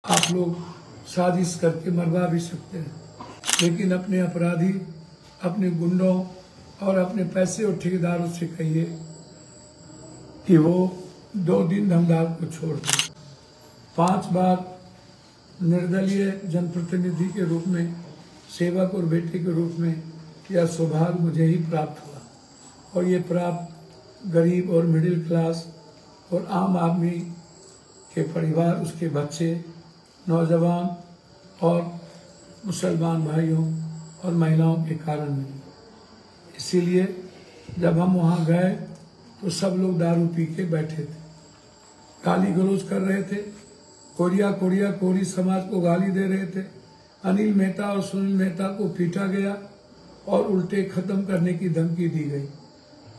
आप लोग साजिश करके मरवा भी सकते हैं, लेकिन अपने अपराधी, अपने गुंडों और अपने पैसे और ठेकेदारों से कहिए कि वो 2 दिन धमदार को छोड़ दें। 5 बार निर्दलीय जनप्रतिनिधि के रूप में, सेवक और बेटे के रूप में यह सौभाग्य मुझे ही प्राप्त हुआ, और ये प्राप्त गरीब और मिडिल क्लास और आम आदमी के परिवार, उसके बच्चे, नौजवान और मुसलमान भाइयों और महिलाओं के कारण मिली। इसीलिए जब हम वहाँ गए तो सब लोग दारू पी के बैठे थे, गाली गलौज कर रहे थे, कोरी समाज को गाली दे रहे थे। अनिल मेहता और सुनील मेहता को पीटा गया और उल्टे खत्म करने की धमकी दी गई।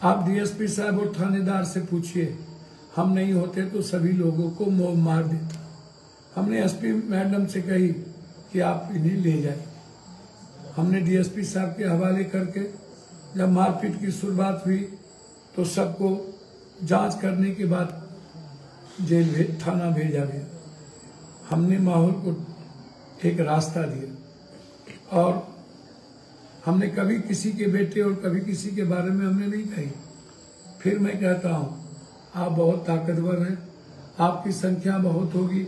आप डीएसपी साहब और थानेदार से पूछिए, हम नहीं होते तो सभी लोगों को मोह मार देता। हमने एसपी मैडम से कही कि आप इन्हें ले जाए। हमने डीएसपी साहब के हवाले करके जब मारपीट की शुरुआत हुई तो सबको जांच करने के बाद थाना भेजा गया। हमने माहौल को एक रास्ता दिया और हमने कभी किसी के बेटे और कभी किसी के बारे में हमने नहीं कही। फिर मैं कहता हूँ, आप बहुत ताकतवर हैं, आपकी संख्या बहुत होगी,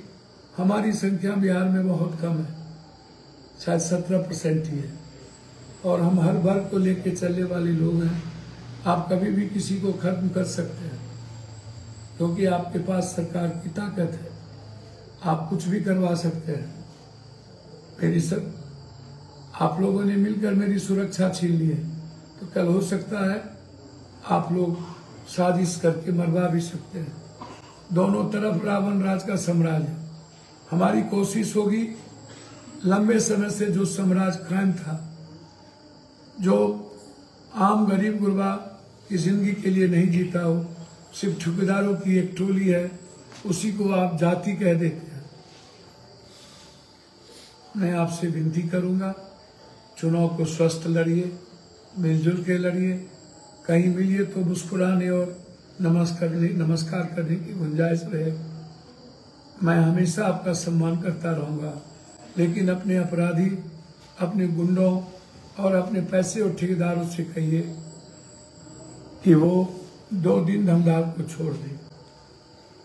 हमारी संख्या बिहार में बहुत कम है, शायद 17% ही है, और हम हर वर्ग को लेकर चलने वाले लोग हैं। आप कभी भी किसी को खत्म कर सकते हैं, क्योंकि आपके पास सरकार की ताकत है, आप कुछ भी करवा सकते हैं। आप लोगों ने मिलकर मेरी सुरक्षा छीन ली है, तो कल हो सकता है आप लोग साजिश करके मरवा भी सकते हैं। दोनों तरफ रावण राज का साम्राज्य। हमारी कोशिश होगी, लंबे समय से जो साम्राज्य कायम था, जो आम गरीब गुरबा की जिंदगी के लिए नहीं जीता हो, सिर्फ ठेकेदारों की एक टोली है, उसी को आप जाति कह देते हैं। मैं आपसे विनती करूंगा, चुनाव को स्वस्थ लड़िए, मिलजुल के लड़िए। कहीं मिलिए तो मुस्कुराने और नमस्कार करने की गुंजाइश रहे। मैं हमेशा आपका सम्मान करता रहूंगा, लेकिन अपने अपराधी, अपने गुंडों और अपने पैसे और ठेकेदारों से कहिए कि वो 2 दिन धमदार को छोड़ दें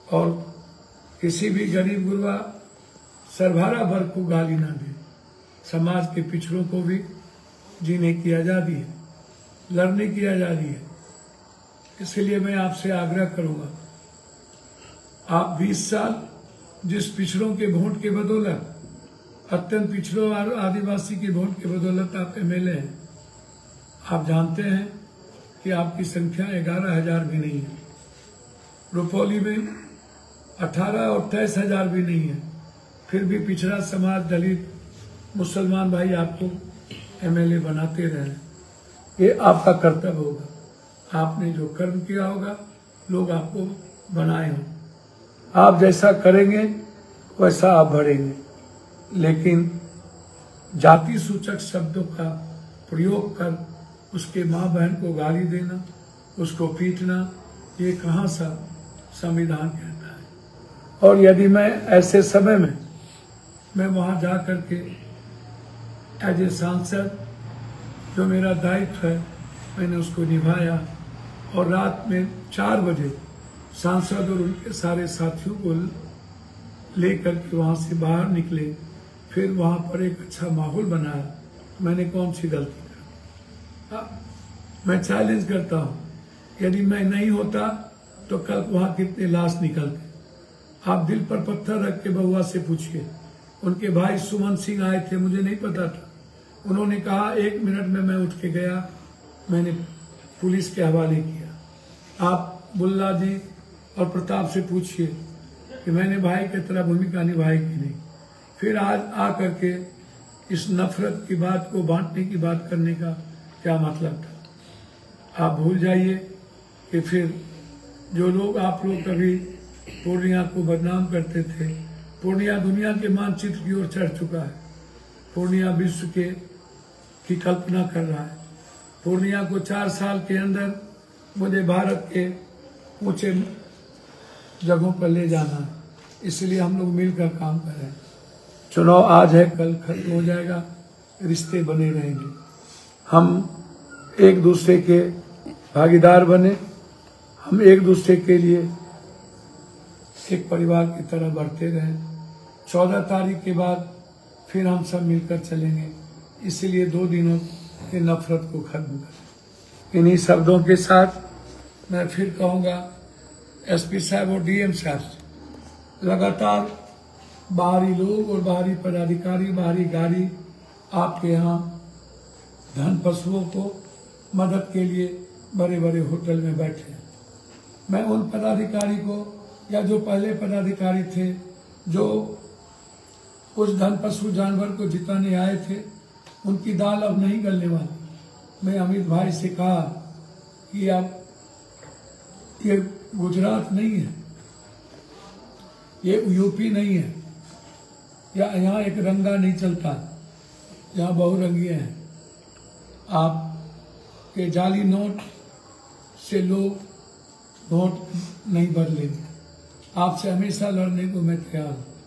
और किसी भी गरीब गुरबा सरभारा वर्ग को गाली ना दे। समाज के पिछड़ों को भी जीने की आज़ादी है, लड़ने की आज़ादी है। इसलिए मैं आपसे आग्रह करूंगा, आप 20 साल जिस पिछड़ों के वोट के बदौलत, अत्यंत पिछड़ों और आदिवासी के वोट के बदौलत आप एमएलए हैं, आप जानते हैं कि आपकी संख्या 11,000 भी नहीं है। रुपौली में 18 और 23,000 भी नहीं है, फिर भी पिछड़ा समाज, दलित, मुसलमान भाई आपको एमएलए बनाते रहे। ये आपका कर्तव्य होगा। आपने जो कर्म किया होगा, लोग आपको बनाए हों। आप जैसा करेंगे वैसा आप बढ़ेंगे, लेकिन जाति सूचक शब्दों का प्रयोग कर उसके माँ बहन को गाली देना, उसको पीटना, ये कहाँ सा संविधान कहता है। और यदि मैं ऐसे समय में मैं वहाँ जा कर के एज ए सांसद, जो मेरा दायित्व है, मैंने उसको निभाया और रात में 4 बजे सांसद और उनके सारे साथियों को लेकर के वहाँ से बाहर निकले, फिर वहाँ पर एक अच्छा माहौल बनाया। मैंने कौन सी गलती मैं चैलेंज करता हूँ, यदि मैं नहीं होता तो कल वहाँ कितने लाश निकलते। आप दिल पर पत्थर रख के बउआ से पूछिए। उनके भाई सुमन सिंह आए थे, मुझे नहीं पता था। उन्होंने कहा 1 मिनट में मैं उठ के गया, मैंने पुलिस के हवाले किया। आप बुल्ला जी और प्रताप से पूछिए कि मैंने भाई की तरह भूमिका निभाई कि नहीं। फिर आज आ करके इस नफरत की बात को, बांटने की बात करने का क्या मतलब था। आप भूल जाइए कि फिर जो लोग, आप लोग कभी पूर्णिया को बदनाम करते थे, पूर्णिया दुनिया के मानचित्र की ओर चढ़ चुका है। पूर्णिया विश्व की कल्पना कर रहा है। पूर्णिया को 4 साल के अंदर मुझे भारत के ऊंचे जगहों पर ले जाना है, इसलिए हम लोग मिलकर काम कर रहे हैं। चुनाव आज है, कल खत्म हो जाएगा, रिश्ते बने रहेंगे। हम एक दूसरे के भागीदार बने, हम एक दूसरे के लिए एक परिवार की तरह बढ़ते रहें। 14 तारीख के बाद फिर हम सब मिलकर चलेंगे, इसलिए 2 दिनों की नफरत को खत्म करें। इन्हीं शब्दों के साथ मैं फिर कहूँगा एसपी साहब और डीएम साहब से, लगातार बाहरी लोग और बाहरी पदाधिकारी, बाहरी गाड़ी आपके यहाँ धन पशुओं को मदद के लिए बड़े बड़े होटल में बैठे हैं। मैं उन पदाधिकारी को या जो पहले पदाधिकारी थे जो उस धन पशु जानवर को जिताने आए थे, उनकी दाल अब नहीं गलने वाली। मैं अमित भाई से कहा कि अब ये गुजरात नहीं है, ये यूपी नहीं है, या यहाँ एक रंगा नहीं चलता, यहाँ बहुरंगी हैं। आप के जाली नोट से लोग वोट नहीं बदलेंगे। आपसे हमेशा लड़ने को मैं तैयार हूँ।